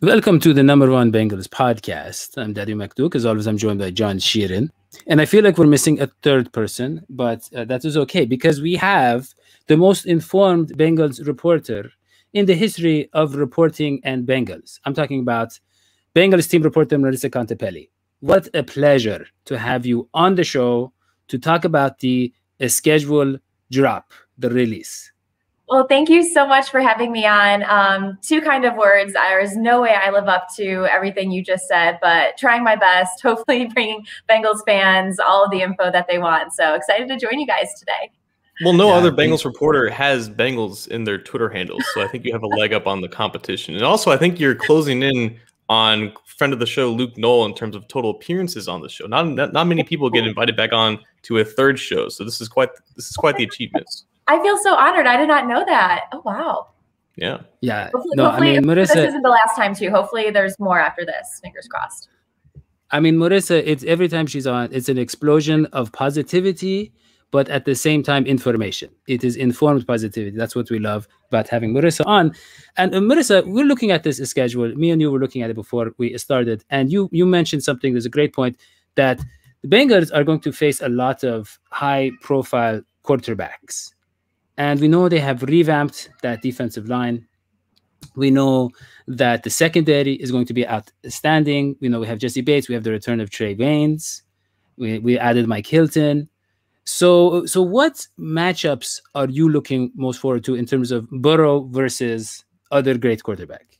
Welcome to the number one Bengals podcast. I'm Dadio. As always, I'm joined by John Sheeran. And I feel like we're missing a third person, but that is okay because we have the most informed Bengals reporter in the history of reporting and Bengals. I'm talking about Bengals team reporter Marisa Contipelli. What a pleasure to have you on the show to talk about the schedule drop, the release. Well, thank you so much for having me on. Two kind of words. There's no way I live up to everything you just said, but trying my best, hopefully bringing Bengals fans all of the info that they want. So excited to join you guys today. Well, no other Bengals reporter has Bengals in their Twitter handles, so I think you have a leg up on the competition. And also, I think you're closing in on friend of the show, Luke Knoll, in terms of total appearances on the show. Not many people get invited back on to a third show, so this is quite the achievement. I feel so honored. I did not know that. Oh, wow. Yeah. Yeah. Hopefully Marisa, this isn't the last time, too. Hopefully there's more after this. Fingers crossed. I mean, Marisa, it's every time she's on, it's an explosion of positivity, but at the same time, information. It is informed positivity. That's what we love about having Marisa on. And Marisa, we're looking at this schedule. Me and you were looking at it before we started. And you mentioned something, there's a great point, that the Bengals are going to face a lot of high-profile quarterbacks. And we know they have revamped that defensive line. We know that the secondary is going to be outstanding. We know we have Jesse Bates. We have the return of Trey Waynes. We added Mike Hilton. So what matchups are you looking most forward to in terms of Burrow versus other great quarterback?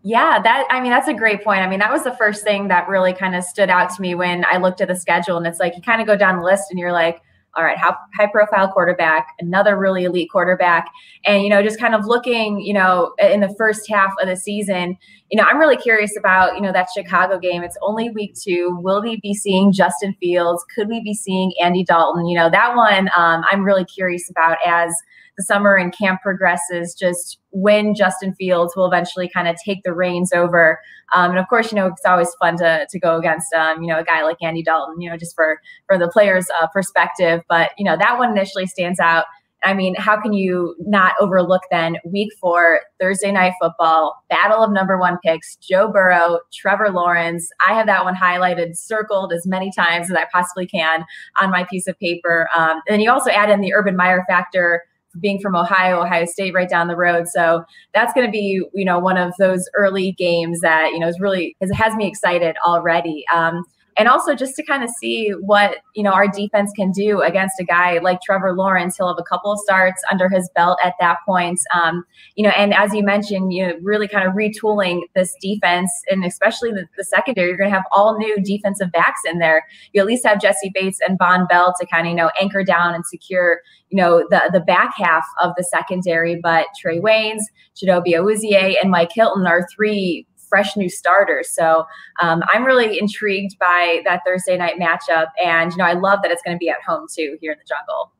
Yeah, that's a great point. I mean, that was the first thing that really kind of stood out to me when I looked at the schedule. And it's like you kind of go down the list and you're like, all right, high profile quarterback, another really elite quarterback. And, just kind of looking, in the first half of the season, I'm really curious about, that Chicago game. It's only week 2. Will we be seeing Justin Fields? Could we be seeing Andy Dalton? That one I'm really curious about as the summer and camp progresses, just when Justin Fields will eventually kind of take the reins over. And of course, it's always fun to go against, a guy like Andy Dalton, just for the player's perspective. But, that one initially stands out. I mean, how can you not overlook then week 4, Thursday night football, battle of number 1 picks, Joe Burrow, Trevor Lawrence. I have that one highlighted, circled as many times as I possibly can on my piece of paper. And then you also add in the Urban Meyer factor, being from Ohio State right down the road. So that's going to be, one of those early games that, has me excited already. And also just to kind of see what, our defense can do against a guy like Trevor Lawrence. He'll have a couple of starts under his belt at that point. And as you mentioned, really kind of retooling this defense and especially the secondary. You're going to have all new defensive backs in there. You at least have Jesse Bates and Von Bell to kind of, anchor down and secure, the back half of the secondary. But Trey Waynes, Chidobe Awuzie, and Mike Hilton are 3 fresh new starters. So I'm really intrigued by that Thursday night matchup. And, I love that it's going to be at home too, here in the Jungle.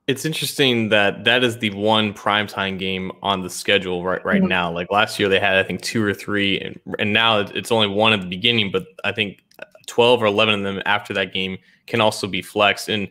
It's interesting that is the one primetime game on the schedule right now. Like last year they had, I think, 2 or 3 and now it's only 1 at the beginning, but I think 12 or 11 of them after that game can also be flexed. And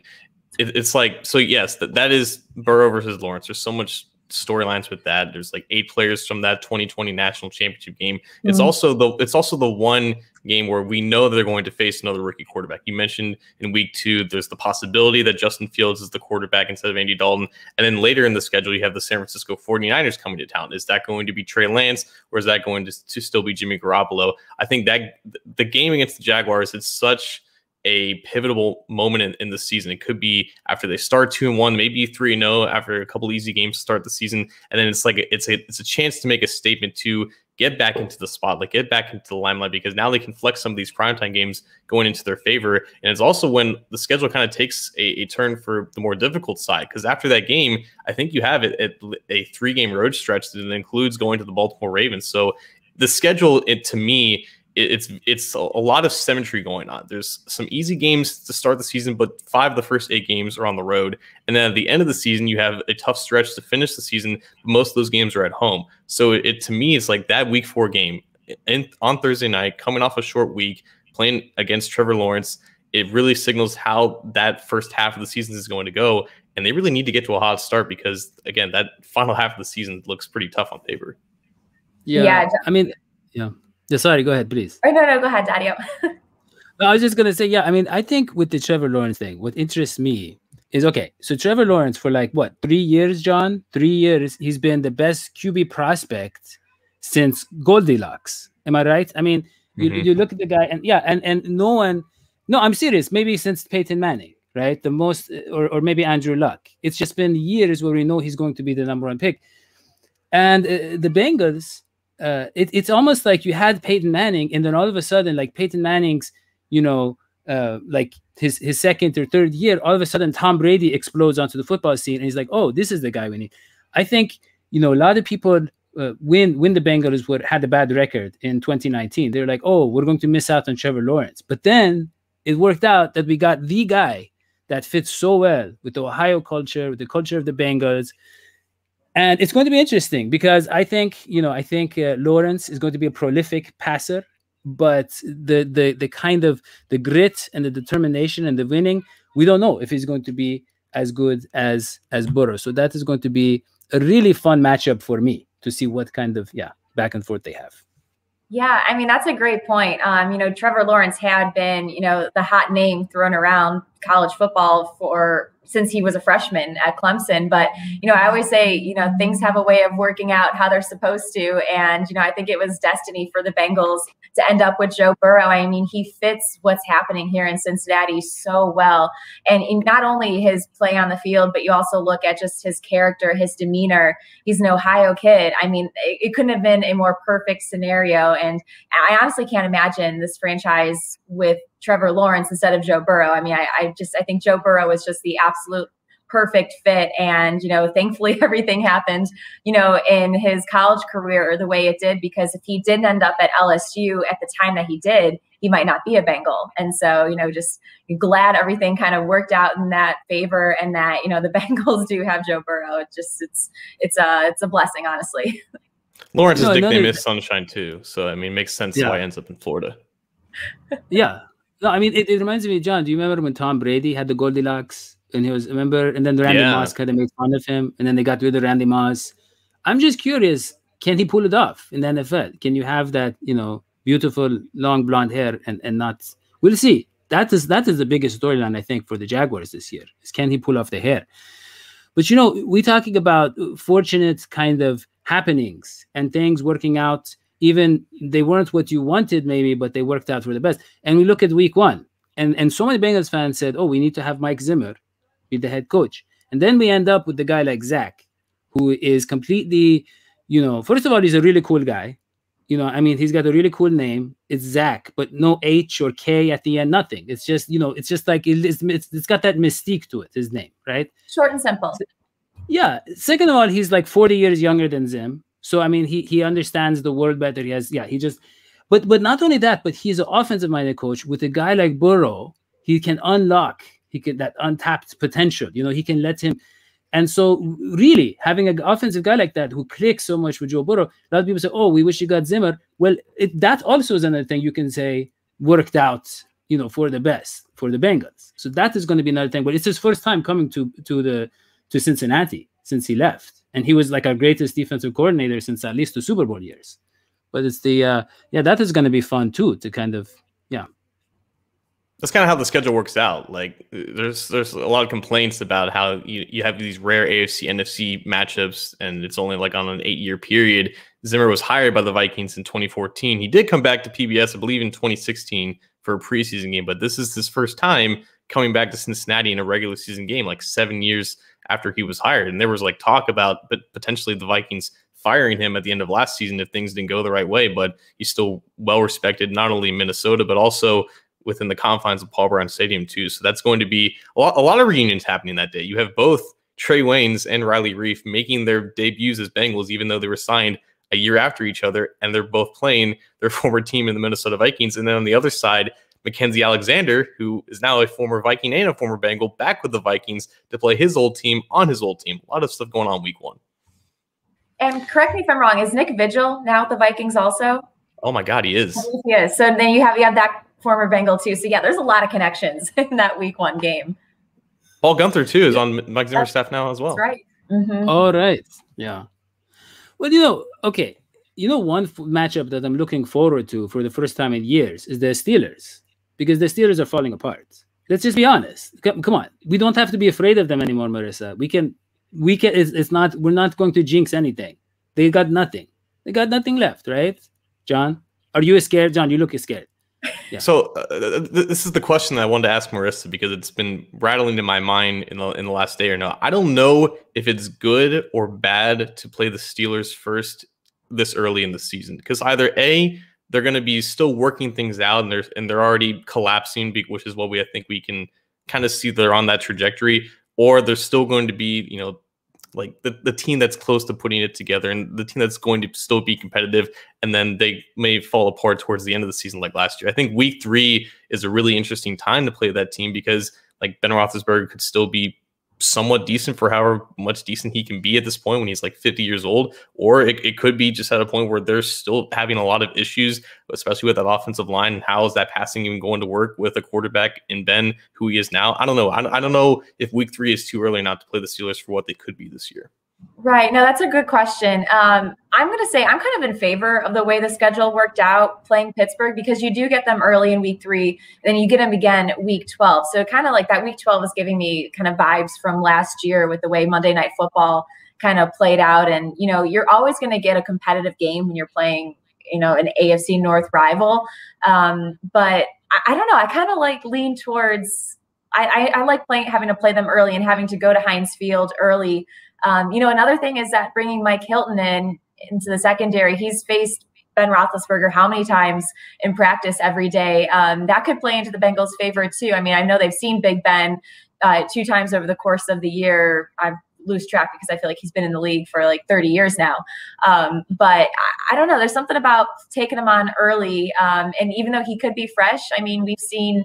it's like, so yes, that is Burrow versus Lawrence. There's so much storylines with that. There's like 8 players from that 2020 national championship game. It's also the one game where we know that they're going to face another rookie quarterback. You mentioned in week 2, there's the possibility that Justin Fields is the quarterback instead of Andy Dalton. And then later in the schedule, you have the San Francisco 49ers coming to town. Is that going to be Trey Lance or is that going to still be Jimmy Garoppolo? I think that the game against the Jaguars, it's such a pivotal moment in the season. It could be after they start 2-1, maybe 3-0 after a couple easy games to start the season, and then it's a chance to make a statement to get back into the spotlight, get back into the limelight, because now they can flex some of these primetime games going into their favor. And it's also when the schedule kind of takes a turn for the more difficult side, because after that game, I think you have a 3-game road stretch that includes going to the Baltimore Ravens. So the schedule, to me, it's a lot of symmetry going on. There's some easy games to start the season, but 5 of the first 8 games are on the road. And then at the end of the season, you have a tough stretch to finish the season. But most of those games are at home. So to me, it's like that week 4 game on Thursday night, coming off a short week, playing against Trevor Lawrence. It really signals how that first half of the season is going to go. and they really need to get to a hot start because, again, that final half of the season looks pretty tough on paper. Yeah. I mean, yeah. Sorry, go ahead, please. Oh, no, go ahead, Dadio. No, I was just going to say, yeah, I mean, I think with the Trevor Lawrence thing, what interests me is, okay, so Trevor Lawrence for like, what, 3 years, John? 3 years, he's been the best QB prospect since Goldilocks. Am I right? I mean, you look at the guy, and yeah, and no one, no, I'm serious, maybe since Peyton Manning, right? The most, or maybe Andrew Luck. It's just been years where we know he's going to be the #1 pick. And the Bengals, it's almost like you had Peyton Manning, and then all of a sudden, like Peyton Manning's, like his second or third year, all of a sudden Tom Brady explodes onto the football scene, and he's like, oh, this is the guy we need. I think, a lot of people, when the Bengals had a bad record in 2019, they're like, oh, we're going to miss out on Trevor Lawrence. But then it worked out that we got the guy that fits so well with the Ohio culture, with the culture of the Bengals. And it's going to be interesting because I think Lawrence is going to be a prolific passer, but the kind of the grit and the determination and the winning, we don't know if he's going to be as good as Burrow. So that is going to be a really fun matchup for me to see what kind of back and forth they have. Yeah, I mean, that's a great point. Trevor Lawrence had been, the hot name thrown around college football since he was a freshman at Clemson. But, I always say, things have a way of working out how they're supposed to. And, I think it was destiny for the Bengals to end up with Joe Burrow. I mean, he fits what's happening here in Cincinnati so well. And in not only his play on the field, but you also look at just his character, his demeanor. He's an Ohio kid. I mean, it couldn't have been a more perfect scenario. And I honestly can't imagine this franchise with Trevor Lawrence instead of Joe Burrow. I mean, I think Joe Burrow was just the absolute perfect fit. And, thankfully everything happened, in his college career the way it did, because if he didn't end up at LSU at the time that he did, he might not be a Bengal. And so, just glad everything kind of worked out in that favor, and that, the Bengals do have Joe Burrow. It's a blessing, honestly. Lawrence's nickname is Sunshine too. So, I mean, it makes sense why he ends up in Florida. Yeah. No, I mean, it reminds me, John, do you remember when Tom Brady had the Goldilocks? And and then Randy Moss kind of made fun of him, and then they got rid of Randy Moss. I'm just curious, can he pull it off in the NFL? Can you have that, beautiful long blonde hair and not? We'll see. That is the biggest storyline, I think, for the Jaguars this year, is can he pull off the hair? But we're talking about fortunate kind of happenings and things working out. Even they weren't what you wanted, maybe, but they worked out for the best. And we look at week 1, and so many Bengals fans said, oh, we need to have Mike Zimmer be the head coach. And then we end up with the guy like Zach, who is completely, first of all, he's a really cool guy. I mean, he's got a really cool name. It's Zach, but no H or K at the end, nothing. It's just, it's just like, it's got that mystique to it, his name, right? Short and simple. Yeah. Second of all, he's like 40 years younger than Zim. So, I mean, he understands the world better. But not only that, but he's an offensive-minded coach. With a guy like Burrow, he can unlock that untapped potential. He can let him. And so really having an offensive guy like that who clicks so much with Joe Burrow, a lot of people say, oh, we wish you got Zimmer. Well, that also is another thing you can say worked out, for the best for the Bengals. So that is going to be another thing. But it's his first time coming to Cincinnati since he left. And he was like our greatest defensive coordinator since at least the Super Bowl years. But it's that is going to be fun too, to kind of, That's kind of how the schedule works out. Like there's a lot of complaints about how you have these rare AFC, NFC matchups, and it's only like on an 8-year period. Zimmer was hired by the Vikings in 2014. He did come back to PBS, I believe, in 2016 for a preseason game, but this is his first time coming back to Cincinnati in a regular season game, like 7 years after he was hired. And there was like talk about potentially the Vikings firing him at the end of last season if things didn't go the right way, but he's still well respected, not only in Minnesota, but also within the confines of Paul Brown Stadium too. So that's going to be a lot of reunions happening that day. You have both Trey Waynes and Riley Reif making their debuts as Bengals, even though they were signed a year after each other, and they're both playing their former team in the Minnesota Vikings. And then on the other side, Mackenzie Alexander, who is now a former Viking and a former Bengal, back with the Vikings to play his old team on his old team. A lot of stuff going on week 1. And correct me if I'm wrong, is Nick Vigil now with the Vikings also? Oh my God, he is. He is. So then you have that former Bengal too. So yeah, there's a lot of connections in that week 1 game. Paul Gunther too is on Mike Zimmer's staff now as well. That's right. Mm-hmm. All right. Yeah. Well, okay. One matchup that I'm looking forward to for the first time in years is the Steelers, because the Steelers are falling apart. Let's just be honest. Come on. We don't have to be afraid of them anymore, Marisa. We can, we're not going to jinx anything. They got nothing. They got nothing left, right? John, are you scared? John, you look scared. Yeah. So this is the question that I wanted to ask Marisa, because it's been rattling in my mind in the last day or no. I don't know if it's good or bad to play the Steelers first this early in the season, because either A, they're going to be still working things out and they're already collapsing, which is what I think we can kind of see they're on that trajectory, or they're still going to be, like the team that's close to putting it together and the team that's going to still be competitive, and then they may fall apart towards the end of the season like last year. I think week 3 is a really interesting time to play that team, because like Ben Roethlisberger could still be somewhat decent for however much decent he can be at this point when he's like 50 years old, or it could be just at a point where they're still having a lot of issues, especially with that offensive line, and how is that passing even going to work with a quarterback in Ben who he is now. I don't know. I don't know if week 3 is too early not to play the Steelers for what they could be this year. Right. No, that's a good question. I'm going to say I'm kind of in favor of the way the schedule worked out playing Pittsburgh, because you do get them early in week 3, then you get them again week 12. So kind of like that week 12 is giving me kind of vibes from last year with the way Monday Night Football kind of played out. And, you're always going to get a competitive game when you're playing, an AFC North rival. But I don't know. I kind of like lean towards, I like having to play them early and having to go to Heinz Field early. Another thing is that bringing Mike Hilton into the secondary, he's faced Ben Roethlisberger how many times in practice every day? That could play into the Bengals' favor too. I mean, I know they've seen Big Ben 2 times over the course of the year. I lose track because I feel like he's been in the league for like 30 years now. But I don't know. There's something about taking him on early. And even though he could be fresh, I mean, we've seen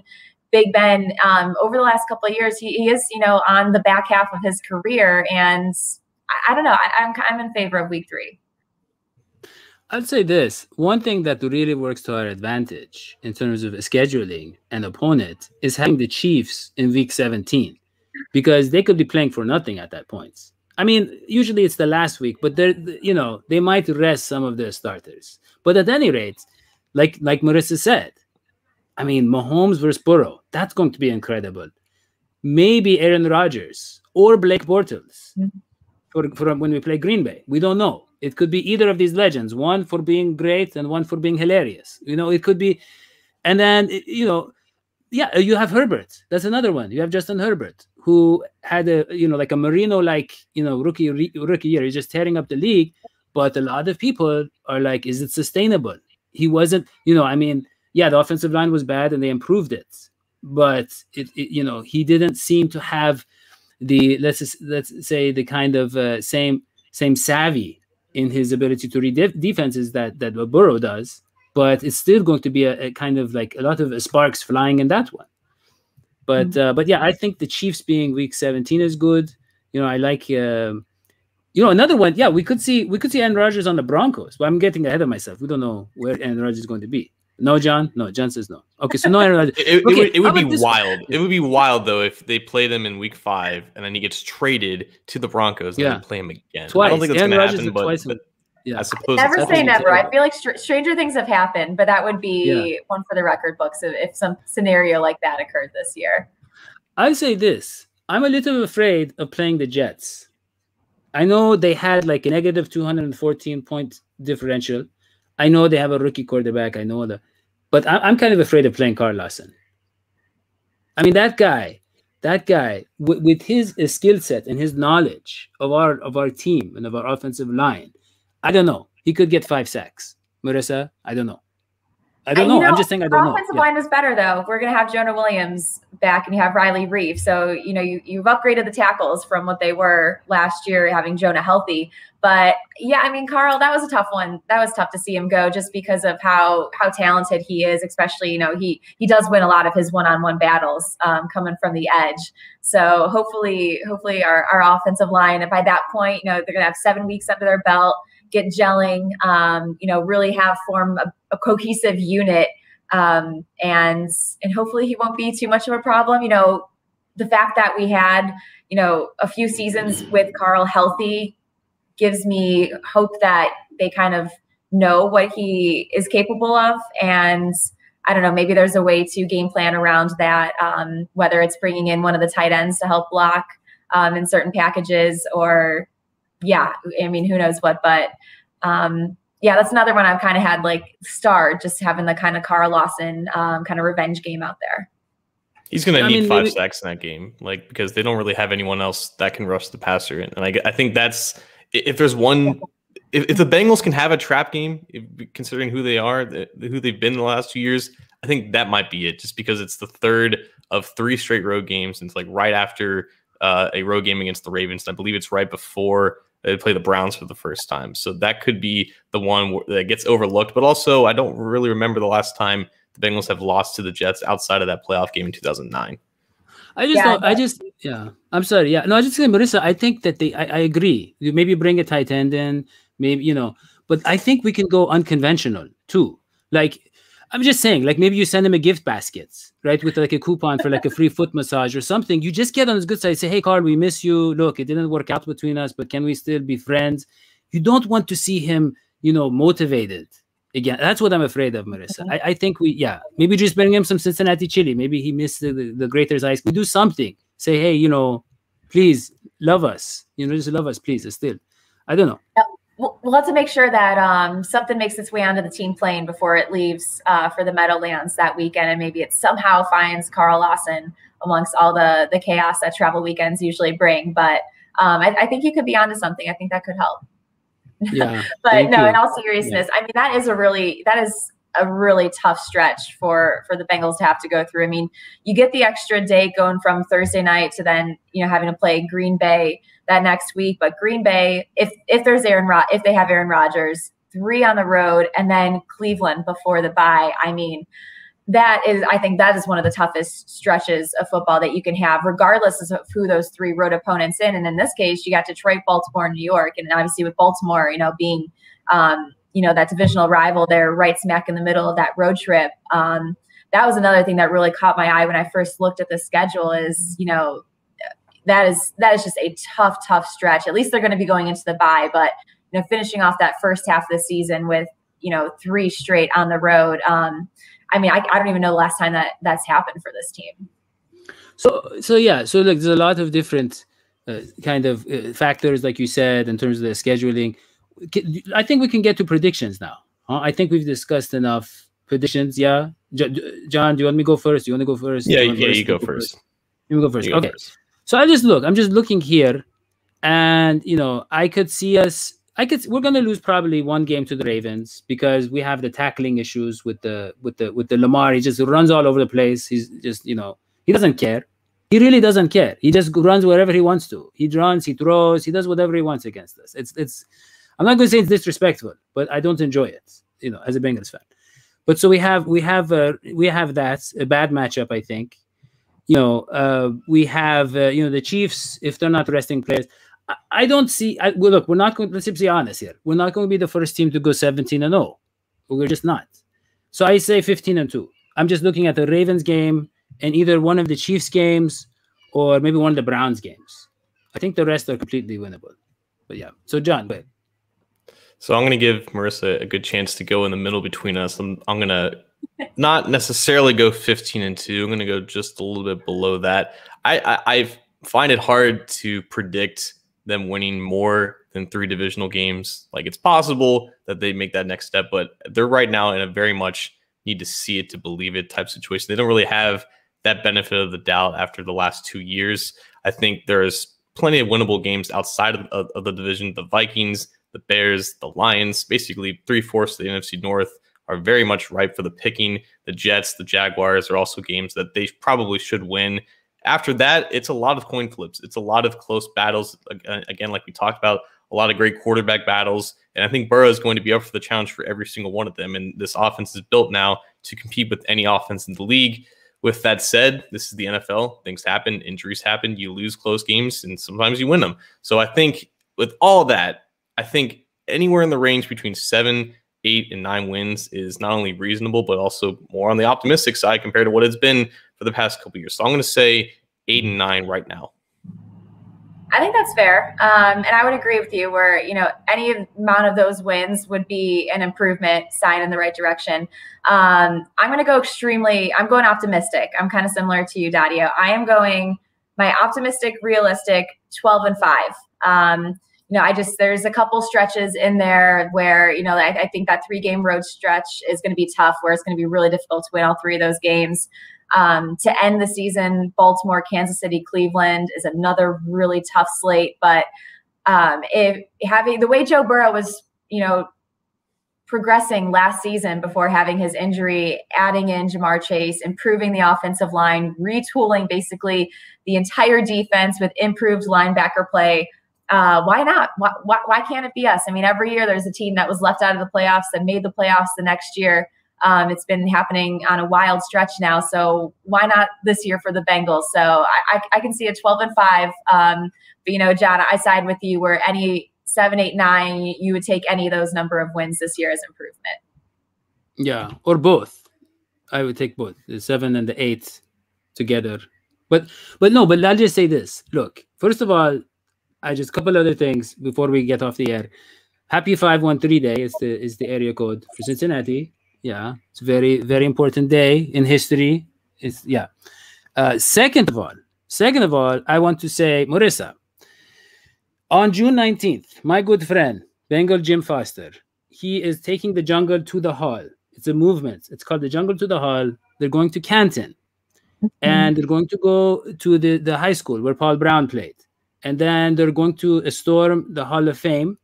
Big Ben over the last couple of years, he is, on the back half of his career. And I don't know. I'm in favor of week 3. I'd say this. One thing that really works to our advantage in terms of scheduling an opponent is having the Chiefs in week 17, because they could be playing for nothing at that point. I mean, usually it's the last week, but they might rest some of their starters. But at any rate, like Marisa said, I mean, Mahomes versus Burrow, that's going to be incredible. Maybe Aaron Rodgers or Blake Bortles for when we play Green Bay. We don't know. It could be either of these legends, one for being great and one for being hilarious. It could be. And then, you have Herbert. That's another one. You have Justin Herbert, who had like a Marino-like, rookie year. He's just tearing up the league. But a lot of people are like, is it sustainable? He wasn't, yeah, the offensive line was bad and they improved it, but he didn't seem to have the let's say the kind of same savvy in his ability to read defenses that Burrow does. But it's still going to be a kind of like a lot of sparks flying in that one. But yeah, I think the Chiefs being week 17 is good. I like another one. Yeah, we could see Aaron Rodgers on the Broncos. But I'm getting ahead of myself. We don't know where Aaron Rodgers is going to be. No, John? No, John says no. Okay, so no Aaron Rodgers. It would be wild. It would be wild, though, if they play them in week 5 and then he gets traded to the Broncos and then play him again. Twice. I don't think that's going to happen, but yeah. I suppose never say never. I feel like stranger things have happened, but that would be one for the record books if some scenario like that occurred this year. I'll say this. I'm a little afraid of playing the Jets. I know they had like a negative 214-point differential. I know they have a rookie quarterback. I know that. But I'm kind of afraid of playing Carl Lawson. I mean, that guy with his skill set and his knowledge of our team and of our offensive line, I don't know. He could get 5 sacks. Marisa, I don't know. I'm just saying I don't know. Our offensive line is better, though. We're going to have Jonah Williams back and you have Riley Reef. So, you've upgraded the tackles from what they were last year, having Jonah healthy. But, yeah, I mean, Carl, that was a tough one. That was tough to see him go just because of how talented he is, especially, he does win a lot of his one-on-one battles coming from the edge. So hopefully our offensive line, by that point, they're going to have 7 weeks under their belt, get gelling, really form a cohesive unit. And hopefully he won't be too much of a problem. the fact that we had, a few seasons with Carl healthy gives me hope that they kind of know what he is capable of. And I don't know, maybe there's a way to game plan around that, whether it's bringing in one of the tight ends to help block in certain packages, or who knows what, but that's another one I've kind of had like starred, just having the kind of Carl Lawson kind of revenge game out there. He's going to need 5 sacks in that game, because they don't really have anyone else that can rush the passer. And I think that's, if there's one, if the Bengals can have a trap game, considering who they are, who they've been in the last 2 years, I think that might be it, just because it's the third of 3 straight road games. And it's like right after a road game against the Ravens. And I believe it's right before they play the Browns for the first time. So that could be the one that gets overlooked. But also, I don't really remember the last time the Bengals have lost to the Jets outside of that playoff game in 2009. I'm sorry. Yeah, no, I just saying, Marisa, I think that I agree. You maybe bring a tight end in, maybe, but I think we can go unconventional too. Like, I'm just saying, like, maybe you send him a gift basket, right? With like a coupon for like a free foot massage or something. You just get on his good side, say, hey, Carl, we miss you. Look, it didn't work out between us, but can we still be friends? You don't want to see him, motivated. Again, that's what I'm afraid of, Marisa. I think maybe just bring him some Cincinnati chili. Maybe he missed the Grater's ice. We do something. Say, hey, please love us. Just love us, please. Still, I don't know. We'll have to make sure that something makes its way onto the team plane before it leaves for the Meadowlands that weekend, and maybe it somehow finds Carl Lawson amongst all the chaos that travel weekends usually bring. But I think you could be onto something. I think that could help. Yeah, but no, in all seriousness, I mean, that is a really tough stretch for the Bengals to have to go through. I mean, you get the extra day going from Thursday night to then, having to play Green Bay that next week. But Green Bay, if they have Aaron Rodgers, 3 on the road, and then Cleveland before the bye. I mean, I think that is one of the toughest stretches of football that you can have, regardless of who those 3 road opponents in. And in this case, you got Detroit, Baltimore, and New York. And obviously with Baltimore, being, that divisional rival there right smack in the middle of that road trip. That was another thing that really caught my eye when I first looked at the schedule is, that is just a tough stretch. At least they're going to be going into the bye, but, finishing off that first half of the season with, 3 straight on the road. I mean, I don't even know the last time that's happened for this team. So look, there's a lot of different kind of factors, like you said, in terms of the scheduling. I think we can get to predictions now. I think we've discussed enough predictions. Yeah, John, do you want me to go first? Do you want to go first? Yeah, you go first. You go first. Okay. So I'm just looking here, and I could see us. We're gonna lose probably 1 game to the Ravens because we have the tackling issues with the Lamar. He just runs all over the place. He's just he doesn't care. He really doesn't care. He just runs wherever he wants to. He runs, he throws, he does whatever he wants against us. It's I'm not going to say it's disrespectful, but I don't enjoy it. As a Bengals fan. But so we have that a bad matchup. I think. We have the Chiefs if they're not resting players. I don't see. Look, we're not going. Let's be honest here. We're not going to be the first team to go 17-0. We're just not. So I say 15-2. I'm just looking at the Ravens game and either one of the Chiefs games or maybe one of the Browns games. I think the rest are completely winnable. But yeah. So John, go ahead. So I'm going to give Marisa a good chance to go in the middle between us. I'm going to not necessarily go 15-2. I'm going to go just a little bit below that. I find it hard to predict them winning more than 3 divisional games. Like, it's possible that they make that next step, but they're right now in a very much need to see it to believe it type situation. They don't really have that benefit of the doubt after the last 2 years. I think there's plenty of winnable games outside of the division. The Vikings, the Bears, the Lions, basically 3/4 of the NFC North are very much ripe for the picking. The Jets, the Jaguars are also games that they probably should win. After that, it's a lot of coin flips. It's a lot of close battles. Again, like we talked about, a lot of great quarterback battles. And I think Burrow is going to be up for the challenge for every single one of them. And this offense is built now to compete with any offense in the league. With that said, this is the NFL. Things happen. Injuries happen. You lose close games, and sometimes you win them. So I think with all of that, I think anywhere in the range between 7, 8, and 9 wins is not only reasonable, but also more on the optimistic side compared to what it's been for the past couple of years. So I'm going to say 8-9 right now. I think that's fair. And I would agree with you where, any amount of those wins would be an improvement, sign in the right direction. I'm going to go I'm going optimistic. I'm kind of similar to you, Dadio. I am going my optimistic, realistic 12-5. There's a couple stretches in there where, I think that 3-game road stretch is going to be tough, where it's going to be really difficult to win all 3 of those games. To end the season, Baltimore, Kansas City, Cleveland is another really tough slate. But if having the way Joe Burrow was, progressing last season before having his injury, adding in Jamar Chase, improving the offensive line, retooling basically the entire defense with improved linebacker play. Why not? Why can't it be us? I mean, every year there's a team that was left out of the playoffs that made the playoffs the next year. It's been happening on a wild stretch now. So why not this year for the Bengals? So I can see a 12-5. But, John, I side with you where any 7, 8, 9, you would take any of those number of wins this year as improvement. Yeah, or both. I would take both, the 7 and the 8 together. But I'll just say this. Look, first of all, a couple other things before we get off the air. Happy 513 Day is the area code for Cincinnati. Yeah, it's a very, very important day in history. Second of all, I want to say, Marisa, on June 19th, my good friend, Bengal Jim Foster, he is taking the jungle to the hall. It's a movement. It's called the Jungle to the Hall. They're going to Canton. And they're going to go to the high school where Paul Brown played. And then they're going to storm the Hall of Fame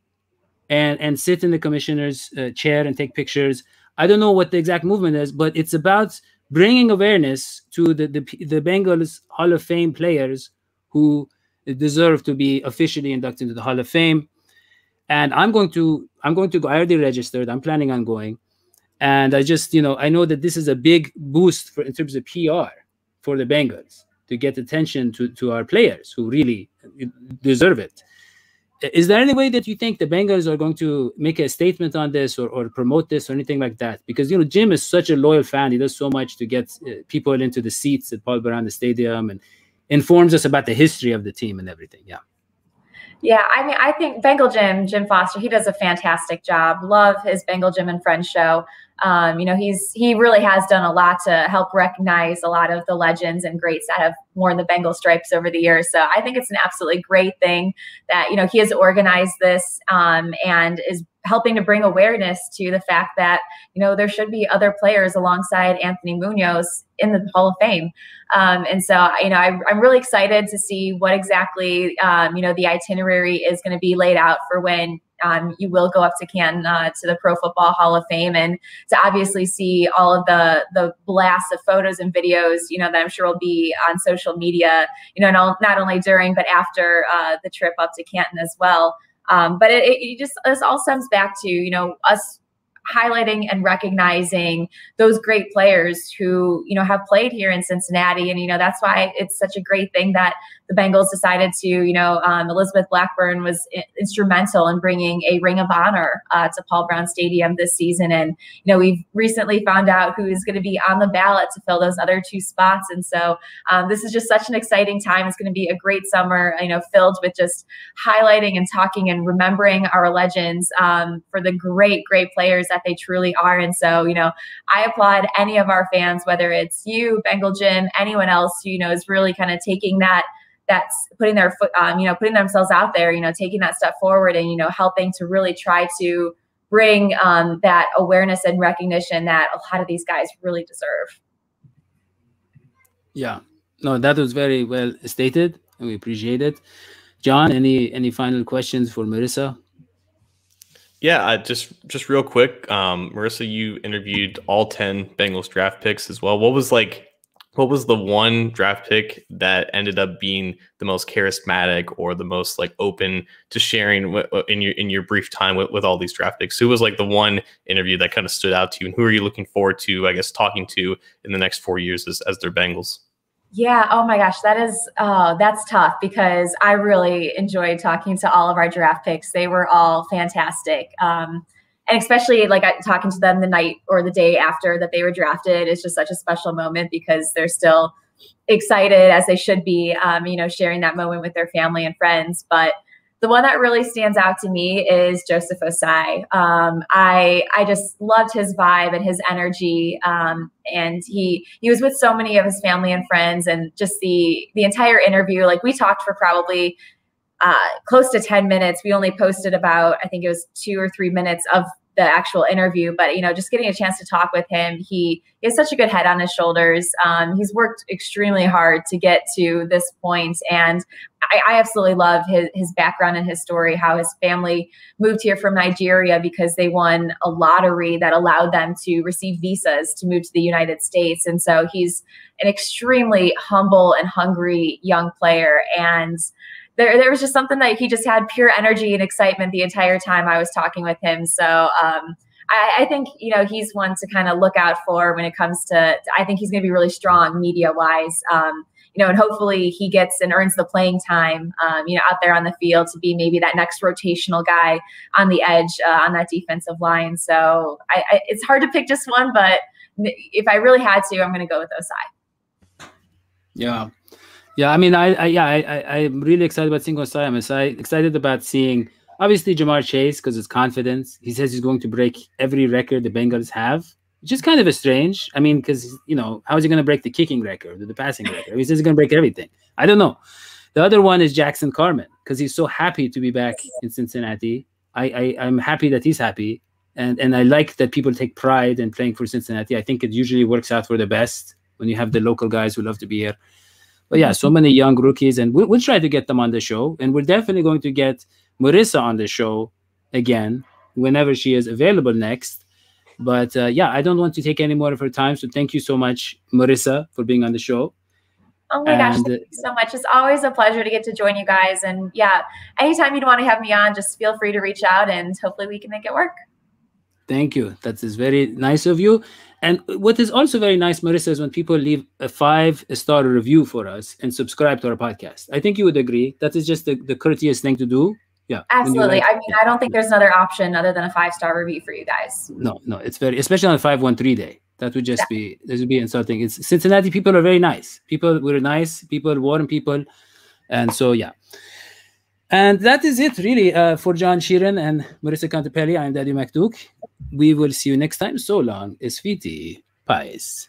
and sit in the commissioner's chair and take pictures. I don't know what the exact movement is, but it's about bringing awareness to the Bengals Hall of Fame players who deserve to be officially inducted into the Hall of Fame. And I'm going to go. I already registered. I'm planning on going. And I just, I know that this is a big boost in terms of PR for the Bengals to get attention to our players who really deserve it. Is there any way that you think the Bengals are going to make a statement on this or promote this or anything like that? Because, Jim is such a loyal fan. He does so much to get people into the seats at Paul Brown Stadium and informs us about the history of the team and everything. Yeah. Yeah, I mean, I think Bengal Jim Foster, he does a fantastic job. Love his Bengal Jim and Friends show. He really has done a lot to help recognize a lot of the legends and greats that have worn the Bengal stripes over the years. So I think it's an absolutely great thing that, he has organized this and is helping to bring awareness to the fact that, there should be other players alongside Anthony Munoz in the Hall of Fame. And so, I'm really excited to see what exactly, the itinerary is going to be laid out for when you will go up to Canton to the Pro Football Hall of Fame, and to obviously see all of the blasts of photos and videos, that I'm sure will be on social media, not only during but after the trip up to Canton as well. But this all stems back to, us highlighting and recognizing those great players who, have played here in Cincinnati. And, that's why it's such a great thing that the Bengals decided to, Elizabeth Blackburn was instrumental in bringing a Ring of Honor to Paul Brown Stadium this season. And, we've recently found out who is going to be on the ballot to fill those other 2 spots. And so this is just such an exciting time. It's going to be a great summer, filled with just highlighting and talking and remembering our legends for the great, great players that they truly are. And so, I applaud any of our fans, whether it's you, Bengal Jim, anyone else who, is really kind of taking that's putting their foot, putting themselves out there, taking that step forward and, helping to really try to bring that awareness and recognition that a lot of these guys really deserve. Yeah, no, that was very well stated and we appreciate it. John, any final questions for Marisa? Yeah, just real quick, Marisa, you interviewed all 10 Bengals draft picks as well. What was the one draft pick that ended up being the most charismatic or the most open to sharing in your brief time with all these draft picks? Who was the one interview that kind of stood out to you, and who are you looking forward to, I guess, talking to in the next 4 years as their Bengals? Yeah. Oh my gosh. That's tough because I really enjoyed talking to all of our draft picks. They were all fantastic. And especially talking to them the night or the day after that they were drafted is just such a special moment because they're still excited as they should be, you know, sharing that moment with their family and friends. But the one that really stands out to me is Joseph Osai. I just loved his vibe and his energy. And he was with so many of his family and friends, and just the entire interview, like we talked for probably close to 10 minutes. We only posted about, I think it was 2 or 3 minutes of the actual interview, but, you know, just getting a chance to talk with him, he has such a good head on his shoulders. He's worked extremely hard to get to this point, and I absolutely love his background and his story, how his family moved here from Nigeria because they won a lottery that allowed them to receive visas to move to the United States. And so he's an extremely humble and hungry young player, and there was just something that he just had pure energy and excitement the entire time I was talking with him. So I think, you know, he's one to kind of look out for when it comes to, I think he's going to be really strong media wise, you know, and hopefully he gets and earns the playing time, you know, out there on the field to be maybe that next rotational guy on the edge on that defensive line. So it's hard to pick just one, but if I really had to, I'm going to go with Osai. Yeah. Yeah, I mean, I'm really excited about seeing Osai. I'm excited about seeing, obviously, Jamar Chase, because it's confidence. He says he's going to break every record the Bengals have, which is kind of a strange. I mean, because, you know, how is he going to break the kicking record or the passing record? He says he's going to break everything. I don't know. The other one is Jackson Carman, because he's so happy to be back in Cincinnati. I'm happy that he's happy. And I like that people take pride in playing for Cincinnati. I think it usually works out for the best when you have the local guys who love to be here. But yeah, so many young rookies, and we'll try to get them on the show. And we're definitely going to get Marisa on the show again whenever she is available next. But yeah, I don't want to take any more of her time. So thank you so much, Marisa, for being on the show. Oh my gosh, thank you so much. It's always a pleasure to get to join you guys. And yeah, anytime you'd want to have me on, just feel free to reach out and hopefully we can make it work. Thank you. That is very nice of you. And what is also very nice, Marisa, is when people leave a 5-star review for us and subscribe to our podcast. I think you would agree. That is just the courteous thing to do. Yeah. Absolutely. I mean, I don't think there's another option other than a 5-star review for you guys. No, it's very, especially on a 513 day. That would just be, this would be insulting. It's Cincinnati people are very nice. We're nice people, warm people. And so, yeah. And that is it, really, for John Sheeran and Marisa Contipelli. I'm Dadio Maktouk. We will see you next time. So long, Esfiti. Peace.